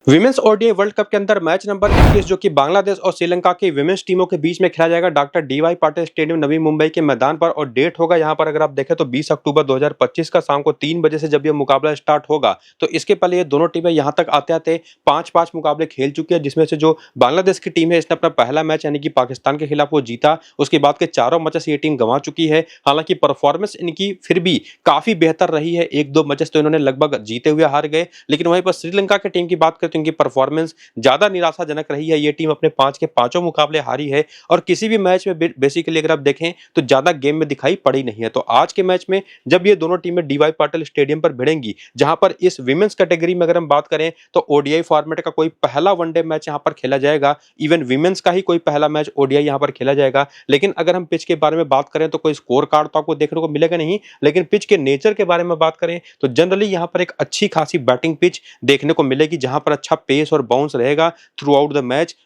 Women's ODI world cup के अंदर match number 21 जो कि बांग्लादेश और श्रीलंका की विमेंस टीमों के बीच में खेला जाएगा doctor D Y Patil stadium Navi Mumbai के मैदान पर। और डेट होगा यहाँ पर अगर आप देखें तो 20 अक्टूबर 2025 का शाम को 3 बजे से जब ये मुकाबला स्टार्ट होगा। तो इसके पहले ये दोनों टीमें यहाँ तक आते आते 5-5 मुकाबले खेल चुकी है, जिसमें से जो बांग्लादेश की टीम है इसने अपना पहला मैच यानी कि पाकिस्तान के खिलाफ वो जीता। उसके बाद के चारों मैचेस ये टीम गंवा चुकी है। हालांकि परफॉर्मेंस इनकी फिर भी काफी बेहतर रही है, 1-2 मैचेस तो इन्होंने लगभग जीते हुए हार गए। लेकिन वहीं पर श्रीलंका की टीम की बात करें तो इनकी परफॉर्मेंस ज्यादा निराशाजनक रही है। ये टीम अपने 5 के पांचों मुकाबले हारी है और किसी भी मैच में बेसिकली अगर आप देखें तो ज्यादा गेम में दिखाई पड़ी नहीं है। तो आज के मैच में जब ये दोनों टीमें डीवाई पाटिल स्टेडियम पर भिड़ेंगी, जहां पर इस विमेंस कैटेगरी में अगर हम बात करें तो ओडीआई फॉर्मेट का कोई पहला वनडे मैच यहां पर खेला जाएगा। इवन विमेंस का ही कोई पहला मैच ओडीआई यहां पर खेला जाएगा। लेकिन अगर हम पिच के बारे में बात करें तो कोई स्कोर कार्ड तो आपको देखने को मिलेगा नहीं, लेकिन पिच के नेचर के बारे में बात करें तो जनरली यहां पर एक अच्छी खासी बैटिंग पिच देखने को मिलेगी, जहां पर अच्छा पेस और बाउंस रहेगा थ्रू आउट द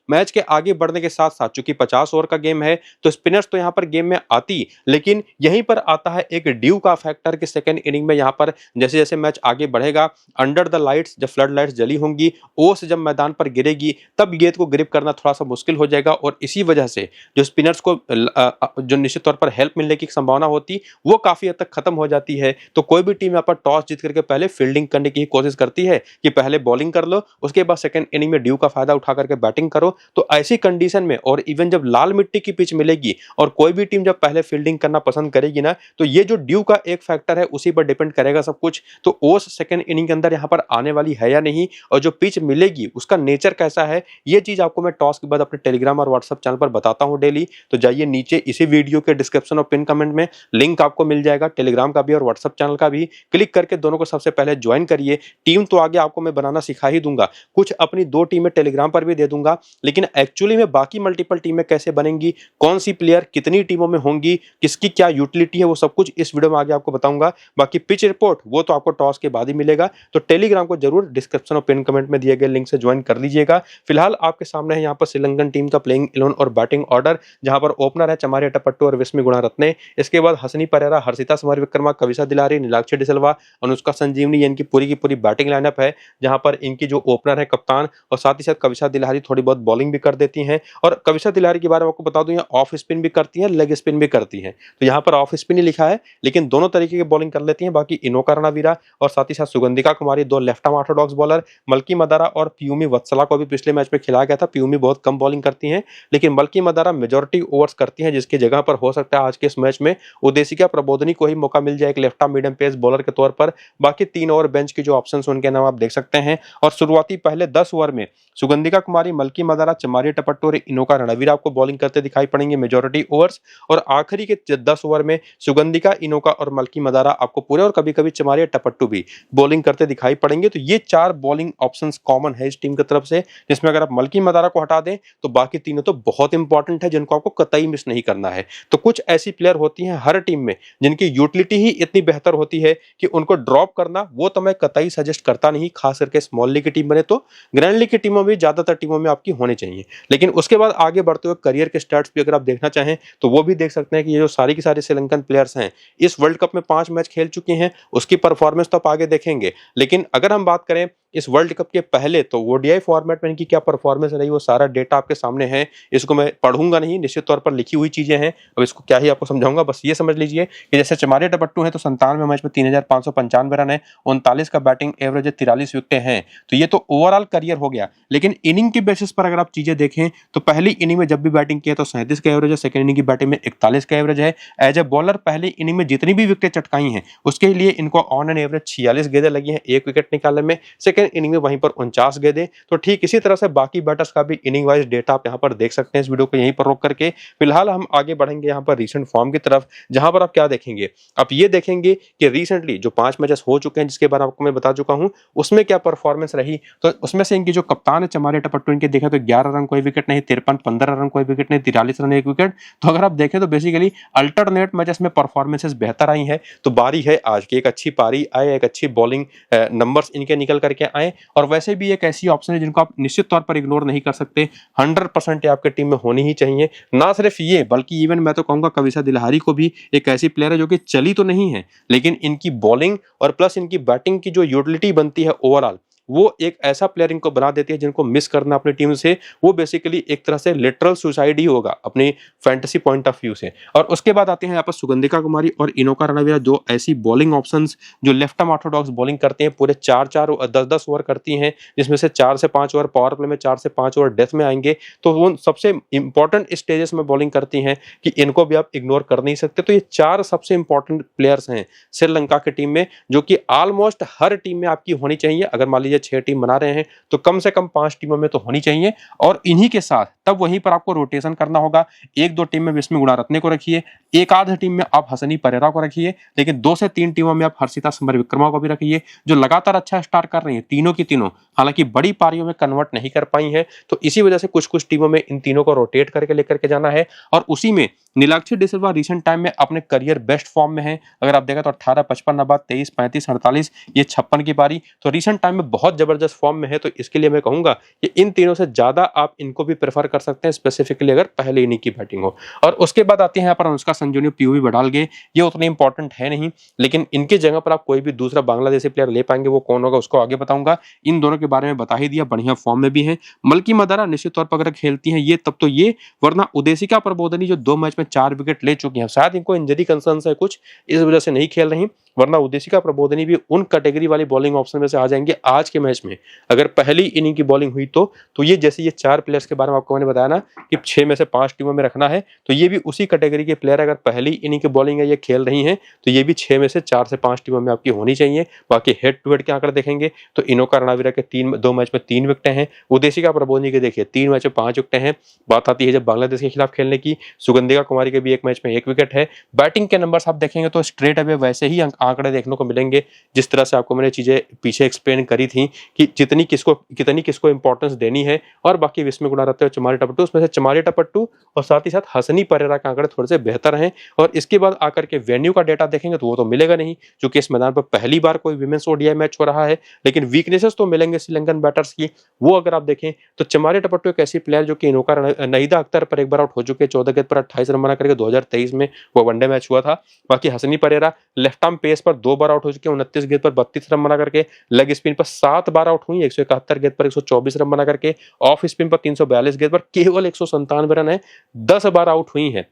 मैच के आगे बढ़ने के साथ साथ चूंकि 50 ओवर का गेम है तो स्पिनर्स तो यहां पर गेम में आती, लेकिन यहीं पर आता है एक ड्यू का फैक्टर कि सेकंड इनिंग में यहां पर जैसे जैसे मैच आगे बढ़ेगा, अंडर द लाइट्स जब फ्लड लाइट्स जली होंगी, ओस जब मैदान पर गिरेगी तब गेंद को ग्रिप करना थोड़ा सा मुश्किल हो जाएगा। और इसी वजह से जो स्पिनर्स को जो निश्चित तौर पर हेल्प मिलने की संभावना होती वो काफी हद तक खत्म हो जाती है। तो कोई भी टीम यहाँ पर टॉस जीत करके पहले फील्डिंग करने की कोशिश करती है कि पहले बॉलिंग कर लो, उसके बाद सेकंड इनिंग में ड्यू का फायदा उठा करके बैटिंग करो। तो ऐसी कंडीशन में और इवन जब लाल मिट्टी की पिच मिलेगी और कोई भी टीम जब पहले फील्डिंग करना पसंद करेगी ना, तो ये जो ड्यू का एक फैक्टर है उसी पर डिपेंड करेगा सब कुछ। तो ओस सेकंड इनिंग के अंदर यहाँ पर आने वाली है या नहीं, और जो पिच मिलेगी उसका नेचर कैसा है, ये चीज आपको मैं टॉस के बाद अपने टेलीग्राम और व्हाट्सएप चैनल पर बताता हूं डेली। तो जाइए नीचे इसी वीडियो के डिस्क्रिप्शन और पिन कमेंट में लिंक आपको मिल जाएगा टेलीग्राम का भी और व्हाट्सएप चैनल का भी। क्लिक करके दोनों को सबसे पहले ज्वाइन करिए। टीम तो आगे आपको मैं बनाना सिखा ही दूंगा, कुछ अपनी 2 टीमें टेलीग्राम पर भी दे दूंगा, लेकिन एक्चुअली में बाकी मल्टीपल टीमें कैसे बनेंगी, कौन सी प्लेयर कितनी टीमों में होंगी, किसकी क्या यूटिलिटी है, वो सब कुछ इस वीडियो में आगे आपको बताऊंगा। बाकी पिच रिपोर्ट वो तो आपको टॉस के बाद ही मिलेगा। तो टेलीग्राम को जरूर डिस्क्रिप्शन और पिन कमेंट में दिए गए लिंक से ज्वाइन कर लीजिएगा। फिलहाल आपके सामने है यहाँ पर श्रीलंकन टीम का प्लेइंग 11 और बैटिंग ऑर्डर, जहां पर ओपनर है चमारी अट्टापट्टू और विस्मी गुणारत्ने। इसके बाद हसनी परेरा, हर्षिता समर विक्रमा, कविसा दिलारी, नीलाक्षी डिसिल्वा, अनुष्का संजीवनी, ये इनकी पूरी की पूरी बैटिंग लाइनअप है। जहां पर इनकी जो ओपनर है कप्तान और साथ ही साथ कविसा दिलारी थोड़ी बहुत बॉलिंग भी कर देती हैं। और कविसा दिलारी के बारे में आपको बता दूं, यहाँ ऑफ स्पिन भी करती हैं, लेग स्पिन भी करती हैं। तो यहाँ पर ऑफ स्पिन ही लिखा है, लेकिन दोनों तरीके की बॉलिंग कर लेती हैं। बाकी इनोका रणवीरा और साथ ही साथ Sugandhika Kumari, 2 left arm orthodox bowler, Malki Madara और पियूमी वत्सला को भी पिछले मैच में खिलाया गया था। पियूमी बहुत कम बॉलिंग करती हैं, लेकिन मलकी मदारा मेजोरिटी ओवर्स करती हैं, जिसकी जगह पर हो सकता है आज के इस मैच में उदेशिका प्रबोधनी को ही मौका मिल जाए एक left arm medium pace bowler के तौर पर। बाकी 3 ओवर बेंच के जो ऑप्शन उनके नाम आप देख सकते हैं। और शुरुआती पहले 10 ओवर में सुगंधिका कुमारी, मलकी मदारा, चमारी टपट्टू और इनोका रणवीर आपको बॉलिंग करते दिखाई पड़ेंगे मेजॉरिटी ओवर्स। और आखिरी के 10 ओवर में सुगंधिका, इनोका और मलकी मदारा आपको पूरे और कभी कभी चमारी टपट्टू भी बॉलिंग करते दिखाई पड़ेंगे। तो ये 4 बॉलिंग ऑप्शंस कॉमन है इस टीम की तरफ से, जिसमें अगर आप मलकी मदारा को हटा दें तो बाकी तीनों तो बहुत इंपॉर्टेंट है, जिनको आपको कतई मिस नहीं करना है। तो कुछ ऐसी प्लेयर होती हैं हर टीम में जिनकी यूटिलिटी ही इतनी बेहतर होती है कि उनको ड्रॉप करना वो तो मैं कतई सजेस्ट करता नहीं, खास करके स्मॉल लीग की टीम बने तो। ग्रैंड लीग की टीमों में ज्यादातर टीमों में आपकी होनी चाहिए, लेकिन उसके बाद आगे बढ़ते हुए करियर के स्टार्ट्स भी अगर आप देखना चाहें तो वो भी देख सकते हैं कि ये जो सारी की सारी श्रीलंकन प्लेयर्स हैं इस वर्ल्ड कप में 5 मैच खेल चुके हैं। उसकी परफॉर्मेंस तो आप आगे देखेंगे, लेकिन अगर हम बात करें इस वर्ल्ड कप के पहले तो ओडीआई फॉर्मेट में इनकी क्या परफॉर्मेंस रही वो सारा डेटा आपके सामने है। इसको मैं पढ़ूंगा नहीं, निश्चित तौर पर लिखी हुई चीजें हैं, अब इसको क्या ही आपको समझाऊंगा। बस ये समझ लीजिए कि जैसे चमारी टपट्टू है तो 97 मैच में 3595 रन है, 39 का बैटिंग एवरेज है, 43 विकेटें हैं। तो ये तो ओवरऑल करियर हो गया। लेकिन इनिंग के बेसिस पर अगर आप चीजें देखें तो पहली इनिंग में जब भी बैटिंग किया तो 37 का एवरेज है, सेकंड इनिंग की बैटिंग में 41 का एवरेज है। एज ए बॉलर पहली इनिंग में जितनी भी विकेट चटकाई हैं उसके लिए इनको ऑन एन एवरेज 46 गेंदें लगी हैं 1 विकेट निकालने में। सेकंड इनिंग में वहीं पर 49 गेंदें। तो ठीक इसी तरह से बाकी बैटर्स का भी इनिंग वाइज डेटा आप यहाँ पर देख सकते हैं। इस वीडियो को यहीं पर रोक करके फिलहाल हम आगे बढ़ेंगे यहाँ पर रीसेंट फॉर्म की तरफ, जहां पर आप क्या देखेंगे, आप ये देखेंगे कि रिसेंटली जो 5 मैचेस हो चुके हैं जिसके बारे में आपको मैं बता चुका हूं उसमें क्या परफॉर्मेंस रही। तो उसमें से इनकी जो कप्तान है चमारी टपट्टू, इनके देखें तो 11 रन कोई विकेट नहीं, 53 15 रन कोई विकेट नहीं, 43 रन 1 विकेट। तो अगर आप देखें तो बेसिकली अल्टरनेट मैचेस में परफॉर्मेंसेस बेहतर आई है। तो बारी है आज की एक अच्छी पारी आए, एक अच्छी बॉलिंग नंबर्स इनके निकल करके आए। और वैसे भी एक ऐसी ऑप्शन है जिनको आप निश्चित तौर पर इग्नोर नहीं कर सकते, 100% आपके टीम में होनी ही चाहिए। ना सिर्फ ये बल्कि इवन मैं तो कहूंगा कविसा दिलारी को भी एक ऐसी प्लेयर है जो कि चली तो नहीं है, लेकिन इनकी बॉलिंग और प्लस इनकी बैटिंग की जो यूटिलिटी बनती है ओवरऑल वो एक ऐसा प्लेयर इनको बना देती है जिनको मिस करना अपनी टीम से वो बेसिकली एक तरह से लिटरल सुसाइड ही होगा अपनी फैंटेसी पॉइंट ऑफ व्यू से। और उसके बाद आते हैं यहाँ पर सुगंधिका कुमारी और इनोका रणवीरा, जो ऐसी बॉलिंग ऑप्शंस जो लेफ्ट आर्म ऑर्थोडॉक्स बॉलिंग करते हैं, पूरे 4-4 10-10 ओवर करती हैं, जिसमें से 4 से 5 ओवर पावर प्ले में, 4 से 5 ओवर डेथ में आएंगे। तो वो सबसे इंपॉर्टेंट स्टेजेस में बॉलिंग करती हैं कि इनको भी आप इग्नोर कर नहीं सकते। तो ये 4 सबसे इंपॉर्टेंट प्लेयर्स हैं श्रीलंका की टीम में, जो कि ऑलमोस्ट हर टीम में आपकी होनी चाहिए। अगर मान लीजिए 6 टीम बना रहे हैं तो कम से कम 5 टीमों में तो होनी चाहिए। और इन्हीं के साथ तब वहीं पर आपको रोटेशन करना होगा। 1-2 टीम में विस्मी गुणारत्ने को रखिए, एक आध टीम में आप हसनी परेरा को रखिए, लेकिन 2 से 3 टीमों में आप हर्षिता समरविक्रमा को भी रखिए, जो लगातार अच्छा स्टार्ट कर रही हैं तीनों की तीनों। हालांकि बड़ी पारियों में कन्वर्ट नहीं कर पाई हैं, तो इसी वजह से कुछ कुछ टीमों में इन तीनों को रोटेट करके लेकर के जाना है। और उसी में नीलाक्षी डी सिल्वा रिसेंट टाइम में अपने करियर बेस्ट फॉर्म में है। अगर आप देखें तो 18 55 नबाद 23 35 48 ये 56 की पारी, तो रिसेंट टाइम में बहुत जबरदस्त फॉर्म में है। तो इसके लिए मैं कहूंगा कि इन तीनों से ज्यादा आप इनको भी प्रेफर कर सकते हैं, स्पेसिफिकली अगर पहले इनिंग की बैटिंग हो। और उसके बाद आते हैं यहाँ पर अनुष्का संजोनी, पीयूवी बड़ालगे। ये उतने इंपॉर्टेंट है नहीं, लेकिन इनकी जगह पर आप कोई भी दूसरा बांग्लादेशी प्लेयर ले पाएंगे, वो कौन होगा उसको आगे बताऊंगा। इन दोनों के बारे में बता ही दिया, बढ़िया फॉर्म में भी है। मलकी मदारा निश्चित तौर पर अगर खेलती हैं ये तब तो ये, वरना उदेशिका प्रबोधनी जो 2 मैच में 4 विकेट ले चुकी हैं, शायद इनको इंजरी कंसर्न है कुछ, इस वजह से नहीं खेल रही, वरना उदेशिका प्रबोधनी भी उन कैटेगरी वाली बॉलिंग ऑप्शन में से आ जाएंगे आज के मैच में। अगर पहली इनिंग की बॉलिंग हुई तो ये जैसे ये 4 प्लेयर्स के बारे में आपको मैंने बताया ना कि 6 में से 5 टीमों में रखना है, तो ये भी उसी कैटेगरी के प्लेयर, अगर पहली इनिंग की बॉलिंग है ये खेल रही हैं, तो ये भी 6 में से 4 से 5 टीमों में आपकी होनी चाहिए। बाकी हेड टू हेड के आंकड़े देखेंगे तो इनोका रणवीरा के 2 मैच में 3 विकेटें हैं, उदेशिका प्रबोधनी के देखिए 3 मैच में 5 विकेटें हैं। बात आती है जब बांग्लादेश के खिलाफ खेलने की, सुगंधिका कुमारी के भी 1 मैच में 1 विकेट है। बैटिंग के नंबर्स आप देखेंगे तो स्ट्रेट अवे वैसे ही आंकड़े देखने को मिलेंगे, जिस तरह से आपको मैंने चीजें पीछे एक्सप्लेन करी थी कि कितनी किसको इंपॉर्टेंस देनी है। और बाकी विस्मय गुणारत्ने और चमारी टपट्टू, उसमें से चमारी टपट्टू और साथ ही साथ हसनी परेरा के आंकड़े थोड़े से बेहतर हैं। और इसके बाद आकर के वेन्यू का डेटा देखेंगे तो वो तो मिलेगा नहीं, क्योंकि इस मैदान पर पहली बार कोई विमेंस ओडीआई मैच हो रहा है, लेकिन वीकनेसेस तो मिलेंगे श्रीलंकन बैटर्स की। वो अगर आप देखें तो चमारी टपट्टू एक ऐसी प्लेयर जो कि इनोका नईदा अख्तर पर एक बार आउट हो चुके, 14 गेंद पर 28 रन बना करके 2023 में वो वनडे मैच हुआ था। बाकी Hasini Perera left arm pace पर 2 बार आउट हो चुके, 29 गेंद पर 32 रन बना करके, लेग स्पिन पर 7 बार आउट हुई, 171 गेंद पर 124 रन बना करके, ऑफ स्पिन पर 342 गेंद पर केवल 197 रन है, 10 बार आउट हुई हैं।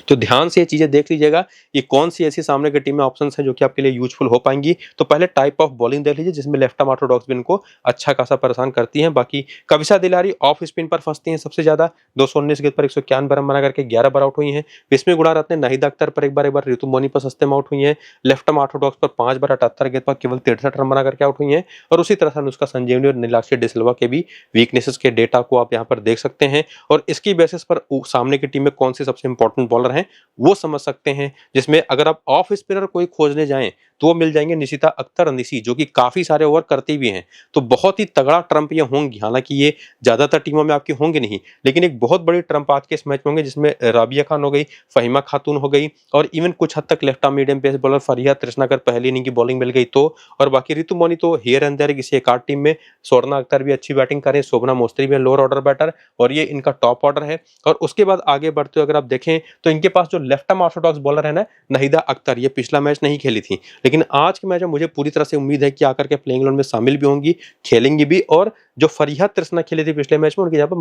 तो ध्यान से ये चीजें देख लीजिएगा, ये कौन सी ऐसी सामने की टीम में ऑप्शंस हैं जो कि आपके लिए यूजफुल हो पाएंगी। तो पहले टाइप ऑफ बॉलिंग देख लीजिए जिसमें लेफ्ट आर्म ऑर्थोडॉक्स भी इनको अच्छा खासा परेशान करती हैं। बाकी कविसा दिलारी ऑफ स्पिन पर फंसती हैं सबसे ज्यादा, 219 गेंद पर 191 रन बना करके 11 बार आउट हुई हैं। विस्मय गुणारत्ने नाहिदा अख्तर पर एक बार ऋतु मोनी पर सस्ते में आउट हुई हैं। लेफ्ट आर्म ऑर्थोडॉक्स पर 5 बार 78 गेंद पर केवल 63 रन बना करके आउट हुई हैं। और उसी तरह से अनुष्का संजीवनी और नीलाक्षी डी सिल्वा के भी वीकनेसेस के डेटा को आप यहाँ पर देख सकते हैं। और इसकी बेसिस पर सामने की टीम में कौन से सबसे इंपॉर्टेंट बॉलर हैं वो समझ सकते हैं, जिसमें अगर आप ऑफ स्पिनर कोई खोजने जाएं तो वो मिल जाएंगे निशिता अख्तर निशी, जो कि काफी सारे ओवर करती भी हैं। तो बहुत ही तगड़ा ट्रम्प ये होंगी, हालांकि ये ज्यादातर टीमों में आपकी होंगे नहीं, लेकिन एक बहुत बड़ी ट्रम्प आज के इस मैच में होंगे, जिसमें राबिया खान हो गई, फहीमा खातून हो गई, और इवन कुछ हद तक left arm medium pace bowler Fariha Trishna अगर पहली इनिंग की बॉलिंग मिल गई तो। और बाकी ऋतु मोनी तो हियर एंड देयर किसी एक आध टीम में, स्वर्णा अख्तर भी अच्छी बैटिंग करें, शोभना मोस्त्री भी लोअर ऑर्डर बैटर, और ये इनका टॉप ऑर्डर है। और उसके बाद आगे बढ़ते हुए अगर आप देखें तो इनके पास जो लेफ्ट आर्म ऑर्थोडॉक्स बॉलर है ना नाहिदा अख्तर, ये पिछला मैच नहीं खेली थी, लेकिन आज के मैच में मुझे पूरी तरह से उम्मीद है कि आकर के प्लेइंग इलेवन में शामिल भी होंगी, खेलेंगी भी। और जो फरिया तृष्णा खेली थी पिछले मैच में, उनकी जगह पर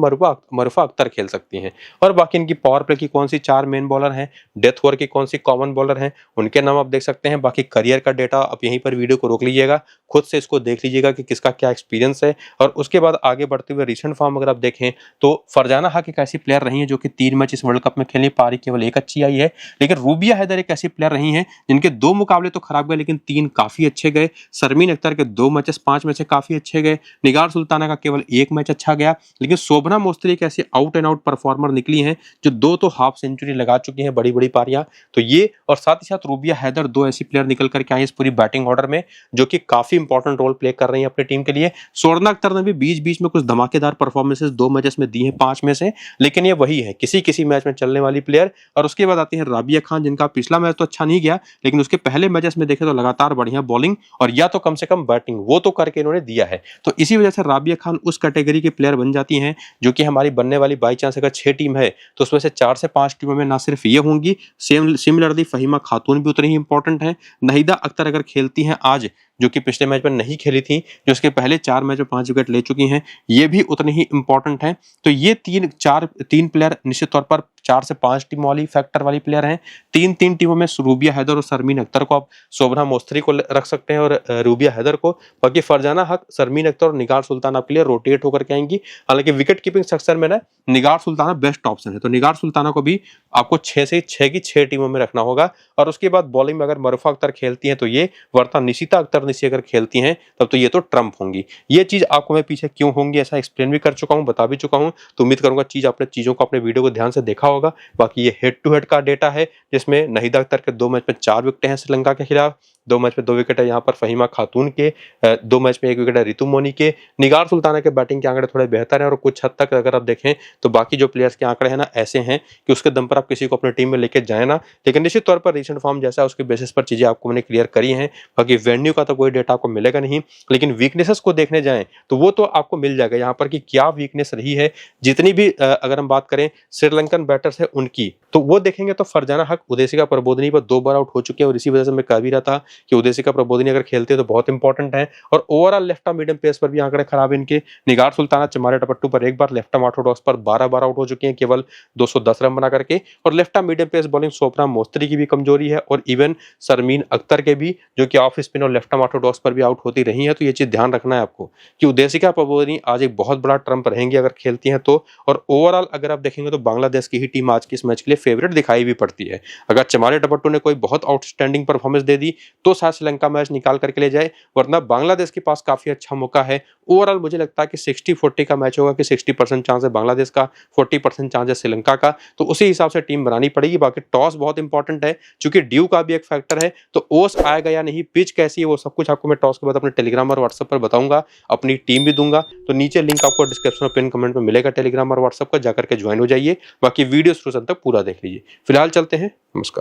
मरूफा अख्तर खेल सकती हैं। और बाकी इनकी पावर प्ले की कौन सी 4 मेन बॉलर हैं, डेथ ओवर की कौन सी कॉमन बॉलर हैं, उनके नाम आप देख सकते हैं। बाकी करियर का डेटा आप यहीं पर वीडियो को रोक लीजिएगा, खुद से इसको देख लीजिएगा कि किसका क्या एक्सपीरियंस है। और उसके बाद आगे बढ़ते हुए रिसेंट फॉर्म अगर आप देखें तो फरजाना हक एक ऐसी प्लेयर रही है जो कि 3 मैच इस वर्ल्ड कप में खेली, पारी केवल 1 अच्छी आई है। लेकिन रूबिया हैदर एक ऐसी प्लेयर रही हैं जिनके 2 मुकाबले तो खराब गए लेकिन 3 काफी अच्छे गए। शर्मीन अख्तर के 2 मैचेस 5 में से काफी अच्छे गए। निगार सुल्ताना का केवल 1 मैच अच्छा गया। लेकिन शोभना मोस्त्री एक ऐसी आउट एंड आउट परफॉर्मर निकली हैं जो 2 तो हाफ सेंचुरी लगा चुकी हैं, बड़ी बड़ी पारियां। तो ये और साथ ही साथ रूबिया हैदर 2 ऐसी प्लेयर निकल करके आई इस पूरी बैटिंग ऑर्डर में जो कि काफी इंपॉर्टेंट रोल प्ले कर रही है अपनी टीम के लिए। स्वर्णा अख्तर ने भी बीच बीच में कुछ धमाकेदार परफॉर्मेंसेस 2 मैचेस में दी हैं 5 में से, लेकिन ये वही है किसी किसी मैच में चलने वाली प्लेयर। और उसके बाद आती है राबिया खान, जिनका पिछला मैच तो अच्छा नहीं गया लेकिन उसके पहले मैचेस में देखे तो लगातार बढ़िया बॉलिंग और या तो कम से कम बैटिंग वो तो करके इन्होंने दिया है। तो इसी वजह से राबिया खान उस कैटेगरी की प्लेयर बन जाती हैं जो कि हमारी बनने वाली बाई चांस अगर 6 टीम है तो उसमें से 4 से 5 टीमों में ना सिर्फ ये होंगी, सिमिलरली फहीमा खातून भी उतनी ही इंपॉर्टेंट है। नाहिदा अख्तर अगर खेलती हैं आज जो कि पिछले मैच में नहीं खेली थी, जो उसके पहले 4 मैच में 5 विकेट ले चुकी हैं, ये भी उतने ही इंपॉर्टेंट हैं। तो ये 3 प्लेयर निश्चित तौर पर 4 से 5 टीम वाली फैक्टर वाली प्लेयर हैं। 3 टीमों में रूबिया हैदर और शर्मीन अख्तर को, आप शोभना मोस्त्री को रख सकते हैं और रूबिया हैदर को। बाकी फरजाना हक, शर्मीन अख्तर और निगार सुल्तान आपके लिए रोटेट होकर के आएंगी। हालांकि विकेट कीपिंग सेक्शन में ना निगार सुल्ताना बेस्ट ऑप्शन है, तो निगार सुल्ताना को भी आपको 6 की 6 टीमों में रखना होगा। और उसके बाद बॉलिंग में अगर मरूफा अख्तर खेलती हैं तो ये, वरना निशिता अख्तर निशी अगर खेलती हैं तब तो ये तो ट्रम्प होंगी। ये चीज आपको मैं पीछे क्यों होंगी ऐसा एक्सप्लेन भी कर चुका हूं, बता भी चुका हूं। तो उम्मीद करूंगा चीजों को अपने वीडियो को ध्यान से देखा होगा। बाकी ये हेड टू हेड का डेटा है, जिसमें नहीदा अख्तर के 2 मैच में 4 विकेट हैं श्रीलंका के खिलाफ, 2 मैच में 2 विकेट है यहाँ पर फहीमा खातून के, 2 मैच में 1 विकेट है रितु मोनी के। निगार सुल्ताना के बैटिंग के आंकड़े थोड़े बेहतर हैं और कुछ हद तक अगर आप देखें तो बाकी जो प्लेयर्स के आंकड़े हैं ना ऐसे हैं कि उसके दम पर आप किसी को अपनी टीम में लेके जाए ना। लेकिन निश्चित तौर पर रिसेंट फॉर्म जैसा है उसके बेसिस पर चीजें आपको मैंने क्लियर करी हैं। बाकी वेन्यू का तो कोई डेटा आपको मिलेगा नहीं, लेकिन वीकनेसेस को देखने जाएं तो वो तो आपको मिल जाएगा यहाँ पर कि क्या वीकनेस रही है। जितनी भी अगर हम बात करें श्रीलंकन बैटर्स है उनकी, तो वो देखेंगे तो फरजाना हक उदेशिका प्रबोधिनी पर 2 बार आउट हो चुके हैं और इसी वजह से मैं कह भी रहा था कि उदेशिका प्रबोधिनी अगर खेलते हैं तो बहुत इंपॉर्टेंट है। और overall left arm medium pace पर भी आंकड़े खराब है इनके। निगार सुल्ताना चमारे टपट्टू पर 1 बार, लेफ्ट आर्म ऑर्थोडॉक्स पर 12 बार आउट हो चुके हैं केवल 210 रन बना करके। और left arm medium pace bowling Shobhana Mostary की भी कमजोरी है और इवन शर्मीन अख्तर के भी, जो कि ऑफ स्पिन और लेफ्ट आर्म ऑर्थोडॉक्स पर भी आउट होती रही है। तो ये चीज ध्यान रखना है आपको कि उदेशिका प्रबोधिनी आज एक बहुत बड़ा ट्रम्प रहेंगी अगर खेलती हैं तो। और ओवरऑल अगर आप देखेंगे तो बांग्लादेश की ही टीम आज के इस मैच के लिए फेवरेट दिखाई भी पड़ती है। अगर चमारे टपट्टू ने कोई बहुत आउटस्टैंडिंग परफॉर्मेंस दे दी तो शायद श्रीलंका मैच निकाल करके ले जाए, वरना बांग्लादेश के पास काफी अच्छा मौका है। ओवरऑल मुझे लगता है कि 60-40 का मैच होगा, कि 60% चांस है बांग्लादेश का, 40% चांस है श्रीलंका का। तो उसी हिसाब से टीम बनानी पड़ेगी। बाकी टॉस बहुत इंपॉर्टेंट है, क्योंकि ड्यू का भी एक फैक्टर है। तो ओस आएगा या नहीं, पिच कैसी है, वो सब कुछ आपको मैं टॉस के बाद अपने टेलीग्राम और व्हाट्सएप पर बताऊंगा, अपनी टीम भी दूंगा। तो नीचे लिंक आपको डिस्क्रिप्शन और पिन कमेंट में मिलेगा टेलीग्राम और व्हाट्सएप का, जाकर के ज्वाइन हो जाइए। बाकी वीडियो शुरू से अंत तक पूरा देख लीजिए। फिलहाल चलते हैं, नमस्कार।